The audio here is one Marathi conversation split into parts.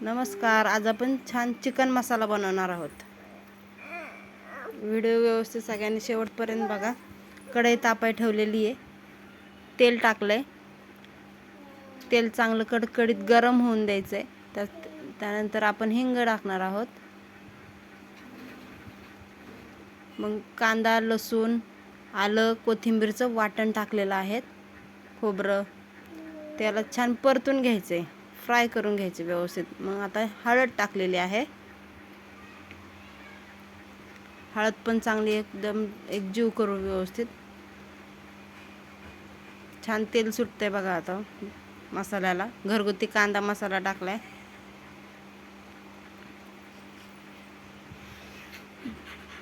नमस्कार. आज आपण छान चिकन मसाला बनवणार आहोत. व्हिडिओ व्यवस्थित सगळ्यांनी शेवटपर्यंत बघा. कढई तापाय ठेवलेली आहे. तेल टाकलंय. तेल चांगलं कडकडीत गरम होऊन द्यायचं आहे. त्यानंतर आपण हिंग टाकणार आहोत. मग कांदा, लसूण, आलं, कोथिंबीरचं वाटण टाकलेलं आहे. खोबरं त्याला छान परतून घ्यायचं आहे. फ्राय करून घ्यायचे व्यवस्थित. मग आता हळद टाकलेली आहे. हळद पण चांगली एकदम एकजीव करू व्यवस्थित. छान तेल सुटतंय बघा. आता मसाल्याला घरगुती कांदा मसाला टाकलाय.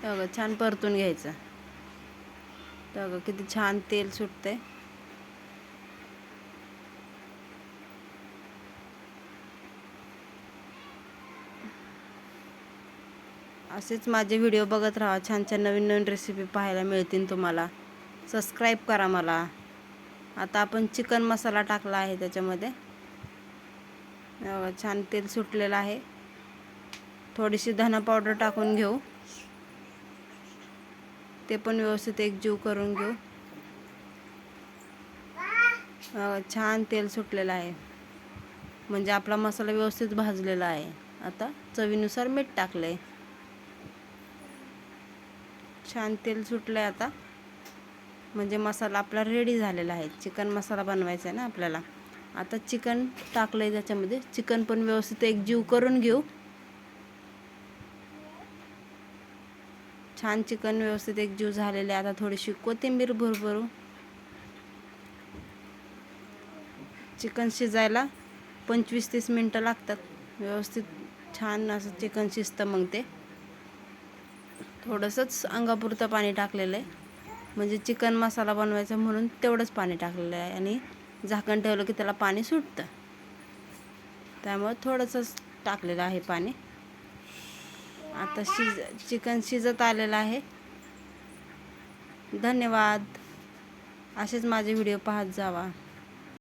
बघा छान परतून घ्यायचं. बघा किती छान तेल सुटतंय. असेच माझे व्हिडिओ बघत राहा. छान छान नवीन नवीन रेसिपी पाहायला मिळतील तुम्हाला. सबस्क्राईब करा मला. आता आपण चिकन मसाला टाकला आहे त्याच्यामध्ये. छान तेल सुटलेलं आहे. थोडीशी धना पावडर टाकून घेऊ. ते पण व्यवस्थित एकजीव करून घेऊ. छान तेल सुटलेलं आहे. म्हणजे आपला मसाला व्यवस्थित भाजलेला आहे. आता चवीनुसार मीठ टाकलंय. छान तेल सुटलंय आता. म्हणजे मसाला आपला रेडी झालेला आहे. चिकन मसाला बनवायचा आहे ना आपल्याला. आता चिकन टाकलंय त्याच्यामध्ये. चिकन पण व्यवस्थित एकजीव करून घेऊ. छान चिकन व्यवस्थित एकजीव झालेले. आता थोडीशी कोथिंबीर भरभरू. चिकन शिजायला 25-30 मिनटं लागतात. व्यवस्थित छान असं चिकन शिजतं. मग ते थोडंसंच अंगापुरतं पाणी टाकलेलं आहे. म्हणजे चिकन मसाला बनवायचा म्हणून तेवढंच पाणी टाकलेलं आहे. आणि झाकण ठेवलं की त्याला पाणी सुटतं. त्यामुळे थोडंसंच टाकलेलं आहे पाणी. आता चिकन शिजत आलेलं आहे. धन्यवाद. असेच माझे व्हिडिओ पाहत जावा.